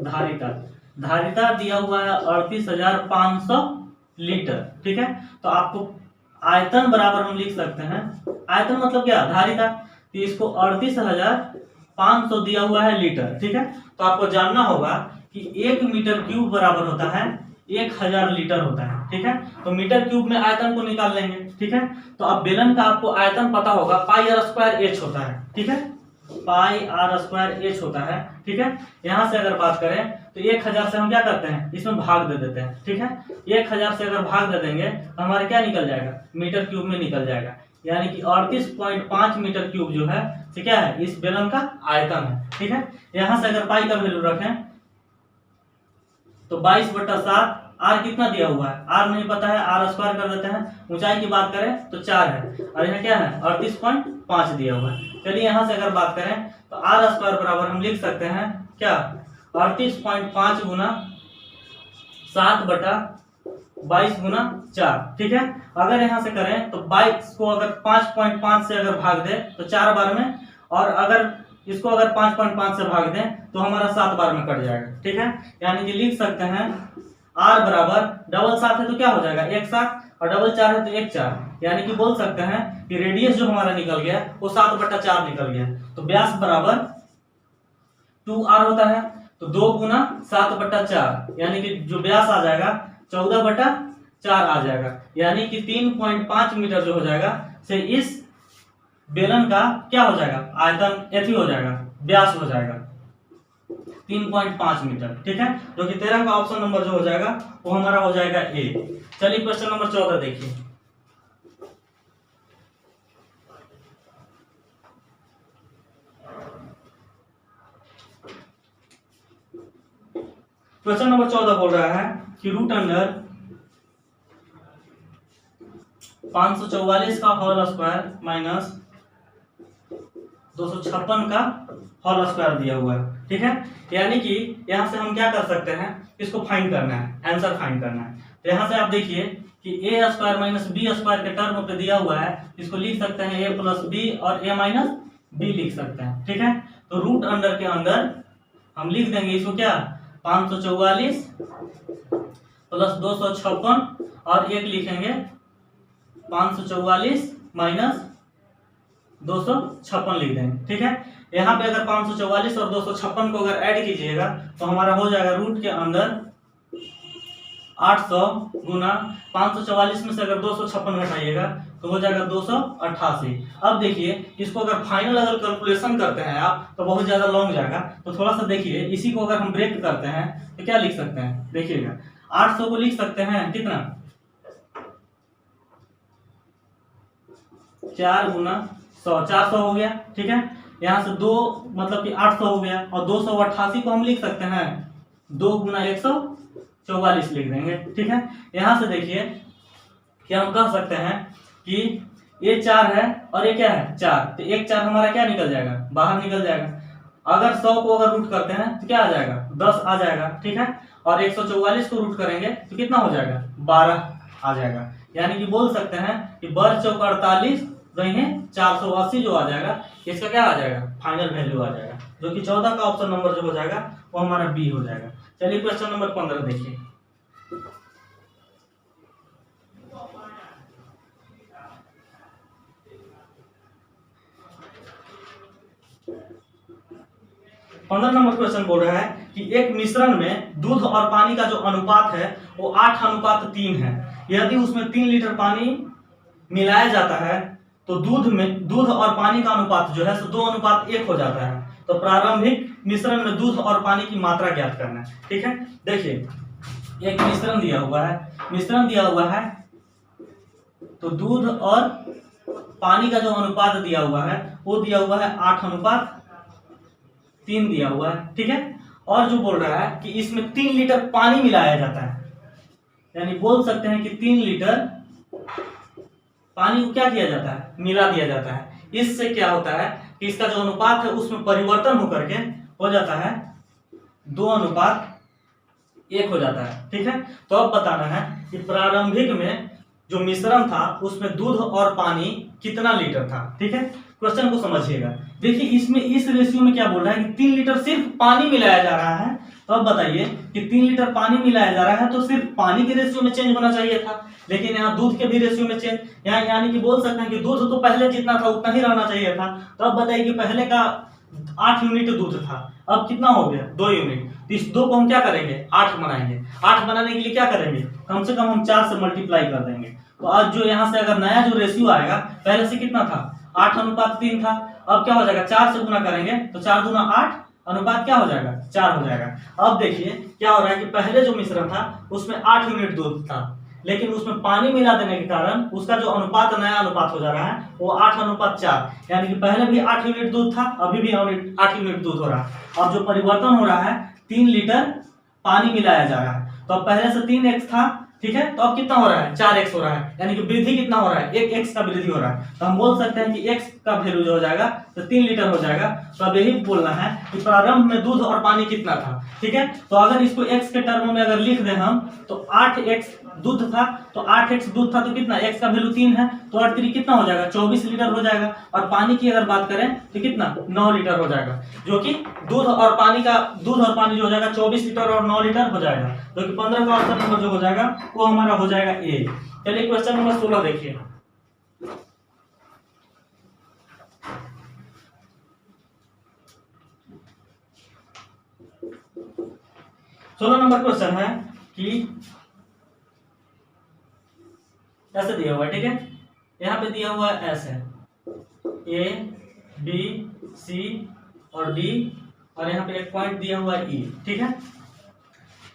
धारिता दिया हुआ है 38,500 लीटर। ठीक है, तो आपको आयतन बराबर हम लिख सकते हैं, आयतन मतलब क्या, धारिता, तो इसको 38,500 दिया हुआ है लीटर। ठीक है, तो आपको जानना होगा कि 1 मीटर क्यूब बराबर होता है 1000 लीटर होता है। ठीक है, तो मीटर क्यूब में आयतन को निकाल लेंगे। ठीक है, तो अब बेलन का आपको आयतन पता होगा, पाई आर स्क्वायर एच होता है। ठीक है, पाई आर स्क्वायर एच होता है। ठीक है, यहां से अगर बात करें तो 1000 से हम क्या करते हैं, इसमें भाग दे देते हैं। ठीक है, 1000 से अगर भाग दे देंगे तो हमारे क्या निकल जाएगा, मीटर क्यूब में निकल जाएगा, यानी कि 38.5 मीटर क्यूब जो है तो क्या है, इस बेलन का आयतन है। ठीक है, यहां से अगर पाई का वैल्यू रखें तो 22/7, आर कितना दिया हुआ है, आर नहीं पता है, आर स्क्वायर कर देते हैं। ऊंचाई की बात करें तो 4 है और यहाँ क्या है 38.5 दिया हुआ है। चलिए यहां से अगर बात करें तो आर स्क्वायर बराबर हम लिख सकते हैं क्या, 38.5 गुना 7/22 गुना 4। ठीक है, अगर यहां से करें तो 22 को अगर 5.5 से अगर भाग दे तो 4 बार में, और अगर इसको अगर 5.5 से भाग दें तो हमारा 7 बार में कट जाएगा। ठीक है, यानी कि लिख सकते हैं आर बराबर, डबल 7 है तो क्या हो जाएगा 1 7, और डबल 4 है तो 1 4, यानी कि बोल सकते हैं कि रेडियस जो हमारा निकल गया वो 7/4 निकल गया। तो व्यास बराबर 2r होता है, तो 2 गुना 7/4, यानी कि जो व्यास आ जाएगा 14/4 आ जाएगा, यानी कि 3.5 मीटर जो हो जाएगा से इस बेलन का क्या हो जाएगा, आयतन एथी हो जाएगा, व्यास हो जाएगा 3.5 मीटर। ठीक है, जो कि 13 का ऑप्शन नंबर जो हो जाएगा वो हमारा हो जाएगा ए। चलिए क्वेश्चन नंबर 14 देखिए, क्वेश्चन नंबर 14 बोल रहा है कि रूट अंडर 544 का होल स्क्वायर माइनस 256 का होल स्क्वायर दिया हुआ है। ठीक है, यानी कि यहां से हम क्या कर सकते हैं, इसको फाइंड करना है, आंसर फाइंड करना है। तो यहां से आप देखिए कि ए स्क्वायर माइनस बी स्क्वायर के टर्म पे दिया हुआ है, इसको लिख सकते हैं ए प्लस बी और ए माइनस बी लिख सकते हैं। ठीक है, तो रूट अंडर के अंदर हम लिख देंगे इसको क्या, 544 प्लस 256 और एक लिखेंगे 544 माइनस 256 लिख देंगे। ठीक है, यहाँ पे अगर 544 और 256 को अगर ऐड कीजिएगा तो हमारा हो जाएगा रूट के अंदर 800 गुना 544 में से अगर 256 घटाइएगा तो हो जाएगा 288। अब देखिए इसको अगर फाइनल अगर कैलकुलेशन करते हैं आप तो बहुत ज्यादा लॉन्ग जाएगा, तो थोड़ा सा देखिए इसी को अगर हम ब्रेक करते हैं तो क्या लिख सकते हैं, देखिएगा 800 को लिख सकते हैं कितना, 4 गुना 100, 400 हो गया। ठीक है, यहाँ से 2 मतलब कि 800 हो गया, और 288 को हम लिख सकते हैं 2 गुना 144 लिख देंगे। ठीक है, यहाँ से देखिए कि हम कह सकते हैं कि ये 4 है और ये क्या है 4, तो 1 4 हमारा क्या निकल जाएगा, बाहर निकल जाएगा। अगर 100 को अगर रूट करते हैं तो क्या आ जाएगा 10 आ जाएगा। ठीक है, और 144 को रूट करेंगे तो कितना हो जाएगा 12 आ जाएगा, यानी कि बोल सकते हैं कि 12 चौक 48 रही 480 जो आ जाएगा, इसका क्या आ जाएगा फाइनल वैल्यू आ जाएगा, जो कि 14 का ऑप्शन नंबर जो हो जाएगा वो हमारा बी हो जाएगा। चलिए क्वेश्चन नंबर 15 देखिए, पंद्रह नंबर क्वेश्चन बोल रहा है कि एक मिश्रण में दूध और पानी का जो अनुपात है वो 8:3 है। यदि उसमें 3 लीटर पानी मिलाया जाता है तो दूध और पानी का अनुपात जो है सो 2:1 हो जाता है। तो प्रारंभिक मिश्रण में दूध और पानी की मात्रा ज्ञात करना है। ठीक है, देखिए एक मिश्रण दिया हुआ है तो दूध और पानी का जो अनुपात दिया हुआ है वो दिया हुआ है 8:3 दिया हुआ है। ठीक है, और जो बोल रहा है कि इसमें 3 लीटर पानी मिलाया जाता है, यानी बोल सकते हैं कि 3 लीटर पानी को क्या किया जाता है, मिला दिया जाता है। इससे क्या होता है कि इसका जो अनुपात है उसमें परिवर्तन होकर के हो जाता है 2:1 हो जाता है। ठीक है, तो अब बताना है कि प्रारंभिक में जो मिश्रण था उसमें दूध और पानी कितना लीटर था। ठीक है, क्वेश्चन को समझिएगा। देखिए इसमें इस रेशियो में क्या बोल रहा है कि 3 लीटर सिर्फ पानी मिलाया जा रहा है। तो अब बताइए कि 3 लीटर पानी मिलाया जा रहा है तो सिर्फ पानी के रेशियो में चेंज होना चाहिए था, लेकिन यहाँ दूध के भी रेशियो में चेंज, यहाँ यानी कि बोल सकते हैं कि दूध तो पहले जितना था उतना ही रहना चाहिए था। तो अब बताइए कि पहले का 8 यूनिट दूध था, अब कितना हो गया 2 यूनिट। तो इस 2 को हम क्या करेंगे 8 बनाएंगे। 8 बनाने के लिए क्या करेंगे, कम से कम हम 4 से मल्टीप्लाई कर देंगे। तो आज जो यहाँ से अगर नया जो रेशियो आएगा, पहले से कितना था 8:3 था, अब क्या हो जाएगा 4 से गुना करेंगे तो 4 दूना 8 अनुपात क्या हो जाएगा 4 हो जाएगा। अब देखिए क्या हो रहा है कि पहले जो मिश्रण था उसमें 8 यूनिट दूध था, लेकिन उसमें पानी मिला देने के कारण उसका जो अनुपात नया अनुपात हो जा रहा है वो 8:4, यानी कि पहले भी 8 यूनिट दूध था, अभी भी 8 यूनिट दूध हो रहा है। अब जो परिवर्तन हो रहा है 3 लीटर पानी मिलाया जा रहा है। तो अब पहले से 3x था, ठीक है, तो अब कितना हो रहा है 4x हो रहा है, यानी कि वृद्धि कितना हो रहा है 1x का वृद्धि हो रहा है। तो हम बोल सकते हैं कि x का वैल्यू जो हो जाएगा तो 3 लीटर हो जाएगा। तो अब यही बोलना है कि प्रारंभ में दूध और पानी कितना था। ठीक है, तो अगर इसको x के टर्म में अगर लिख दें हम तो 8x दूध था, तो 8x दूध था तो कितना x का वैल्यू 3 है, तो 8 3 कितना हो जाएगा 24 लीटर हो जाएगा। और पानी की अगर बात करें तो कितना 9 लीटर हो जाएगा, जो कि दूध और पानी जो हो जाएगा 24 लीटर और 9 लीटर हो जाएगा, जो कि 15 का ऑप्शन नंबर जो हो जाएगा वो हमारा हो जाएगा ए। चलिए क्वेश्चन नंबर 16 देखिए। नंबर क्वेश्चन है कि ऐसे दिया हुआ है, ठीक है, यहाँ पे दिया हुआ है ऐसे ए बी सी और डी, और यहाँ पे एक पॉइंट दिया हुआ है ई। ठीक है,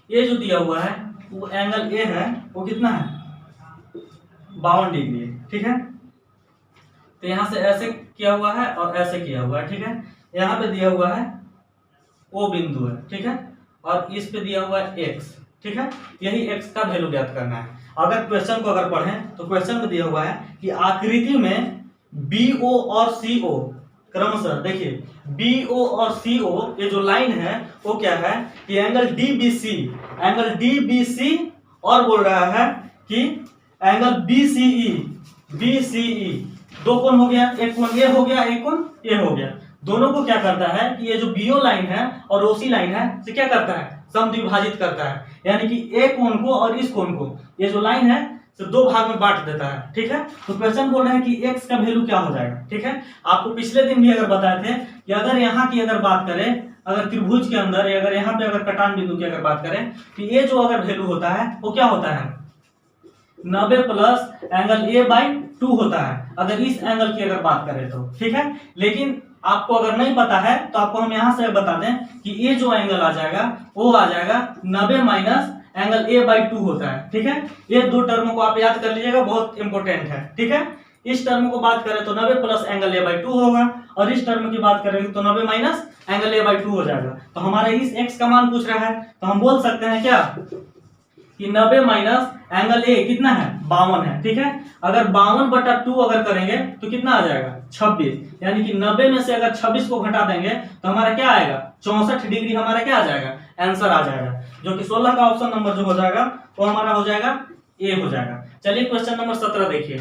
ये जो दिया हुआ है वो एंगल ए है, वो कितना है 52 डिग्री है। ठीक है, तो यहाँ से ऐसे किया हुआ है और ऐसे किया हुआ है। ठीक है, यहाँ पे दिया हुआ है ओ बिंदु है। ठीक है, और इस पे दिया हुआ है एक्स। ठीक है, यही एक्स का वैल्यू ज्ञात करना है। अगर क्वेश्चन को अगर पढ़ें तो क्वेश्चन में दिया हुआ है कि आकृति में BO और CO क्रमशः, देखिए BO और CO ये जो लाइन है वो क्या है कि एंगल DBC और बोल रहा है कि एंगल BCE दो कोण हो गया, एक कोण ये हो गया, एक कोण ये हो गया। दोनों को क्या करता है कि ये जो BO लाइन है और OC लाइन है से क्या करता है समद्विभाजित करता है, यानी कि एक कोण को और इस कोण को ये जो लाइन है तो 2 भाग में बांट देता है। ठीक है, तो क्वेश्चन बोल रहा है कि x का वैल्यू क्या हो जाएगा। ठीक है, आपको पिछले दिन भी अगर बताए थे कि अगर यहाँ की अगर बात करें, अगर त्रिभुज के अंदर या अगर यहाँ पे अगर कटान बिंदु की अगर बात करें तो ये जो अगर वैल्यू होता है वो क्या होता है 90 प्लस एंगल A/2 होता है, अगर इस एंगल की अगर बात करें तो। ठीक है, लेकिन आपको अगर नहीं पता है तो आपको हम यहाँ से बता दें कि ये जो एंगल आ जाएगा वो आ जाएगा 90 माइनस एंगल A/2 होता है। ठीक है, ये 2 टर्मों को आप याद कर लीजिएगा, बहुत इंपॉर्टेंट है। ठीक है, इस टर्म को बात करें तो 90 प्लस एंगल A/2 होगा, और इस टर्म की बात करेंगे तो 90 माइनस एंगल A/2 हो जाएगा। तो हमारा इस x का मान पूछ रहा है, तो हम बोल सकते हैं क्या कि 90 माइनस एंगल A कितना है 52 है। ठीक है, अगर 52/2 अगर करेंगे तो कितना आ जाएगा 26, यानी कि 90 में से अगर 26 को घटा देंगे तो हमारा क्या आएगा 64 डिग्री हमारा क्या आ जाएगा आंसर आ जाएगा, जो कि 16 का ऑप्शन नंबर जो हो जाएगा वो हमारा हो जाएगा ए हो जाएगा। चलिए क्वेश्चन नंबर 17 देखिए।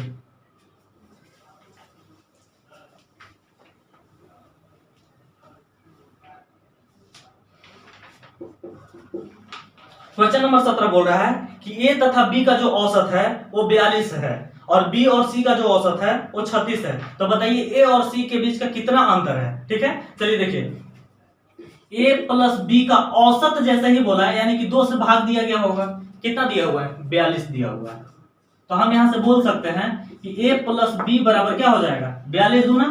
क्वेश्चन नंबर 17 बोल रहा है कि ए तथा बी का जो औसत है वो 42 है और बी और सी का जो औसत है वो 36 है। तो बताइए ए और सी के बीच का कितना अंतर है। ठीक है, चलिए देखिए ए प्लस बी का औसत जैसे ही बोला है, यानी कि 2 से भाग दिया गया होगा, कितना दिया हुआ है 42 दिया हुआ है। तो हम यहाँ से बोल सकते हैं कि a प्लस बी बराबर क्या हो जाएगा, 42 दूना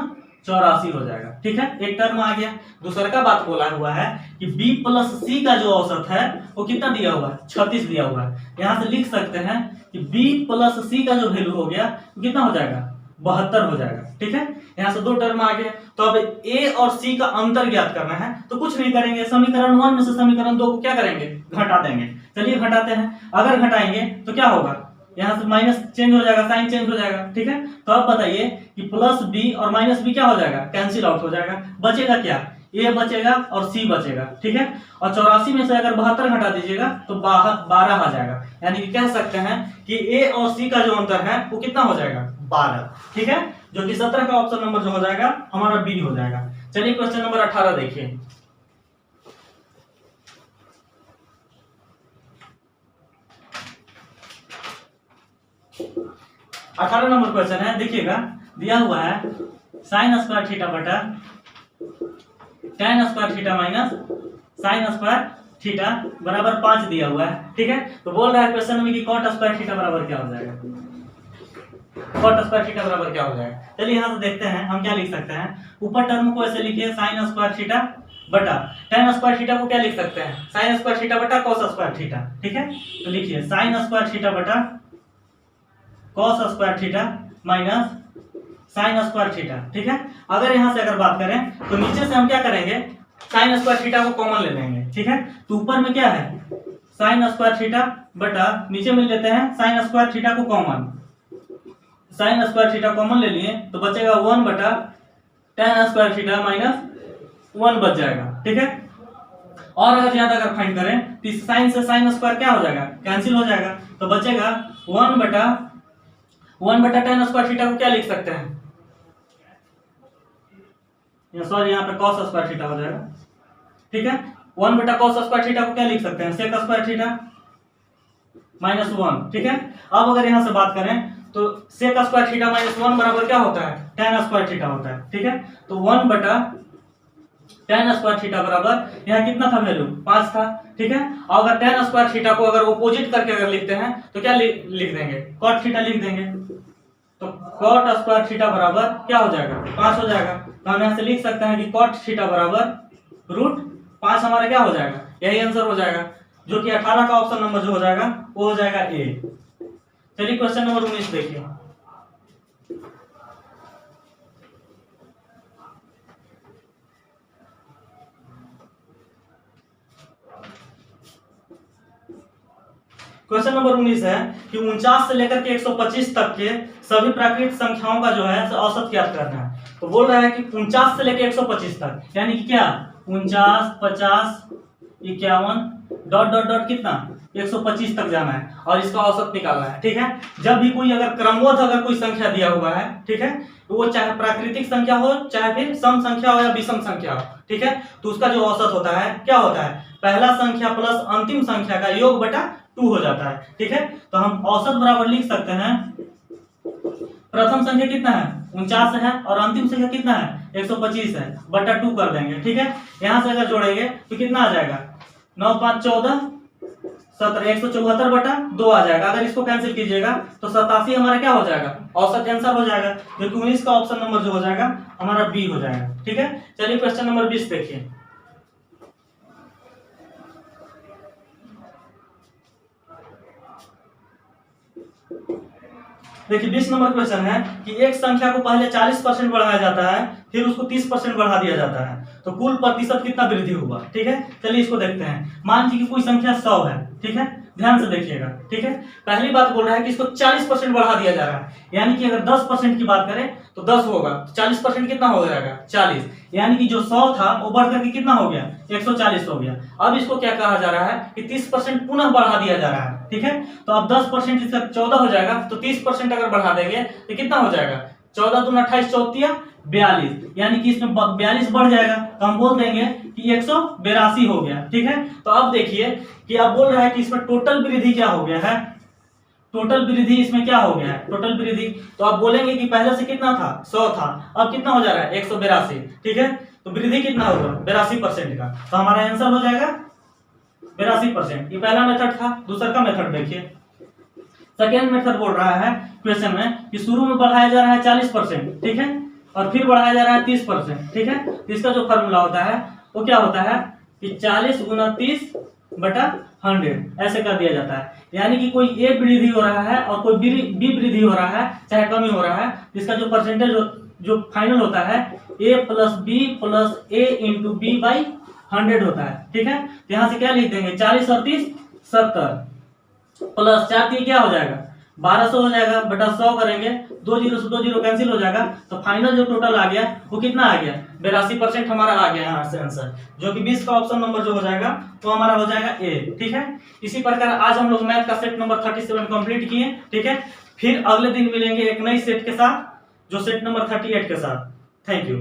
84 हो जाएगा। ठीक है, एक टर्म आ गया। दूसरा का बात बोला हुआ है कि b प्लस सी का जो औसत है वो कितना दिया हुआ है, 36 दिया हुआ है। यहाँ से लिख सकते हैं कि b प्लस सी का जो वैल्यू हो गया वो कितना हो जाएगा, 72 हो जाएगा। ठीक है, यहाँ से दो टर्म आ गए। तो अब a और c का अंतर ज्ञात करना है, तो कुछ नहीं करेंगे, समीकरण 1 में से समीकरण 2 को क्या करेंगे, घटा देंगे। चलिए घटाते हैं। अगर घटाएंगे तो क्या होगा, यहाँ से माइनस चेंज हो जाएगा, साइन चेंज हो जाएगा। ठीक है, तो अब बताइए कि प्लस बी और माइनस बी क्या हो जाएगा, कैंसिल आउट हो जाएगा। बचेगा क्या, a बचेगा और c बचेगा। ठीक है, और 84 में से अगर 72 घटा दीजिएगा तो 12 आ जाएगा। यानी कि कह सकते हैं कि a और c का जो अंतर है वो कितना हो जाएगा, 12। ठीक है, जो कि 17 का ऑप्शन नंबर जो हो जाएगा हमारा बी हो जाएगा। चलिए क्वेश्चन नंबर 18 देखिए। 18 नंबर क्वेश्चन है, देखिएगा दिया हुआ है साइन स्क्वायर थीटा बटा tan square theta minus sine square theta बराबर 5 दिया हुआ है। ठीक है, तो बोल रहा है क्वेश्चन में कि cot स्क्वायर थीटा बराबर क्या हो जाएगा, cot स्क्वायर थीटा बराबर क्या हो जाएगा। चलिए यहाँ से देखते हैं हम क्या लिख सकते हैं। ऊपर टर्म को ऐसे लिखिए साइन स्क्वायर थीटा बटा tan स्क्वायर थीटा को क्या लिख सकते हैं, साइन स्क्वायर थीटा बटा cos स्क्वायर थीटा। ठीक है, तो लिखिए साइन स्क्वायर थीटा बटा cos square theta minus sine square theta. ठीक है, अगर यहां से अगर बात करें तो नीचे से हम क्या करेंगे, साइन स्क्वायर थीटा को कॉमन ले लेंगे। ठीक है, तो ऊपर में क्या है, साइन स्क्वायर थीटा बटा नीचे में लेते हैं साइन स्क्वायर थीटा को common, sine square theta common ले लिए तो बचेगा 1 बटा tan स्क्वायर थीटा माइनस 1 बच जाएगा। ठीक है, और अगर ज्यादा अगर फाइंड करें तो साइन से साइन स्क्वायर क्या हो जाएगा, कैंसिल हो जाएगा। तो बचेगा 1 बटा tan स्क्वायर थीटा को क्या लिख सकते हैं, सॉरी यहाँ पे cos स्क्वायर थीटा हो जाएगा। ठीक है, 1 बटा cos स्क्वायर थीटा को क्या लिख सकते हैं, sec स्क्वायर थीटा माइनस 1। ठीक है, अब अगर यहाँ से बात करें तो sec स्क्वायर थीटा माइनस 1 बराबर क्या होता है, tan स्क्वायर थीटा होता है। ठीक है, तो 1 बटा tan स्क्वायर थीटा बराबर यहाँ कितना था वैल्यू, 5 था। ठीक है, और अगर tan स्क्वायर थीटा को अगर ऑपोजिट करके अगर लिखते हैं तो क्या लिख देंगे, cot थीटा लिख देंगे। तो cot स्क्वायर थीटा बराबर क्या हो जाएगा, 5 हो जाएगा। तो हम यहाँ से लिख सकते हैं कि cot थीटा बराबर √5 हमारा क्या हो जाएगा, यही आंसर हो जाएगा, जो कि 18 का ऑप्शन नंबर जो हो जाएगा वो हो जाएगा ए। चलिए क्वेश्चन नंबर 19 देखिए। क्वेश्चन नंबर 19 है कि 49 से लेकर के 125 तक के सभी प्राकृतिक संख्याओं का जो है औसत ज्ञात करना है। तो बोल रहा है कि 49 से लेकर 125 तक, यानी कि क्या 49, 50, 51 डॉट डॉट डॉट कितना 125 तक जाना है और इसका औसत निकालना है। ठीक है, जब भी कोई अगर क्रमबद्ध अगर कोई संख्या दिया हुआ है, ठीक है, तो वो चाहे प्राकृतिक संख्या हो चाहे फिर सम संख्या हो या विषम संख्या हो, ठीक है, तो उसका जो औसत होता है क्या होता है, पहला संख्या प्लस अंतिम संख्या का योग बटा 2 हो जाता है। ठीक है, तो हम औसत बराबर लिख सकते हैं, प्रथम संख्या कितना है 49 है और अंतिम संख्या कितना है 125 है, बटा 2 कर देंगे। ठीक है, यहां से अगर जोड़ेंगे तो कितना आ जाएगा 9 5 14 17 174 बटा 2 आ जाएगा। अगर इसको कैंसिल कीजिएगा तो 87 हमारा क्या हो जाएगा, औसत आंसर हो जाएगा, जो कि 19 का ऑप्शन नंबर जो हो जाएगा हमारा बी हो जाएगा। ठीक है, चलिए क्वेश्चन नंबर 20 देखिए। देखिए 20 नंबर क्वेश्चन है कि एक संख्या को पहले 40% बढ़ाया जाता है फिर उसको 30% बढ़ा दिया जाता है, तो कुल प्रतिशत कितना वृद्धि हुआ। ठीक है, चलिए इसको देखते हैं। मान लीजिए कि कोई संख्या 100 है, ठीक है, ध्यान से देखिएगा। ठीक है, पहली बात बोल रहा है कि इसको 40% बढ़ा दिया जा रहा है, यानी कि अगर 10% की बात करें तो 10 होगा, तो 40% कितना हो जाएगा 40, यानी कि जो 100 था वो बढ़ करके कितना हो गया 140 हो गया। अब इसको क्या कहा जा रहा है कि 30% पुनः बढ़ा दिया जा रहा है। ठीक है, तो अब 10% इसका 14 हो जाएगा, तो 30% अगर बढ़ा देंगे तो कितना हो जाएगा 14 दूना 28 चौथिया 42, यानी कि इसमें 42 बढ़ जाएगा, तो हम बोल देंगे कि 182 हो गया। ठीक है, तो अब देखिए कि अब बोल रहा है कि इसमें टोटल वृद्धि क्या हो गया है, टोटल वृद्धि इसमें क्या हो गया है, टोटल वृद्धि। तो आप बोलेंगे कि पहले से कितना था 100 था, अब कितना हो जा रहा है 182। ठीक है, तो वृद्धि कितना होगा 82% का, तो हमारा आंसर हो जाएगा 82%। ये पहला मेथड था। दूसरा का मेथड देखिए, सेकेंड मेथड बोल रहा है क्वेश्चन में कि शुरू में बढ़ाया जा रहा है 40%, ठीक है, और फिर बढ़ाया जा रहा है 30%, ठीक है। तो इसका जो फॉर्मूला होता है वो क्या होता है कि 40 गुना 30 बटा 100 ऐसे कर दिया जाता है। यानी कि कोई ए वृद्धि हो रहा है और कोई बी वृद्धि हो रहा है, चाहे कमी हो रहा है, इसका जो परसेंटेज जो फाइनल होता है a plus B plus A into B by 100 होता है, ठीक है। तो यहाँ से क्या लिख देंगे 40 और 30 70 प्लस 4 3 क्या हो जाएगा 1200 हो जाएगा बटा 100 करेंगे, 2 0 से 2 0 कैंसिल हो जाएगा। तो फाइनल जो टोटल आ गया वो कितना आ गया 82% हमारा आ गया यहाँ से आंसर, जो कि 20 का ऑप्शन नंबर जो हो जाएगा तो हमारा हो जाएगा ए, ठीक है। इसी प्रकार आज हम लोग मैथ का सेट नंबर 37 कंप्लीट किए, ठीक है। फिर अगले दिन मिलेंगे एक नई सेट के साथ, जो सेट नंबर 38 के साथ। Thank you.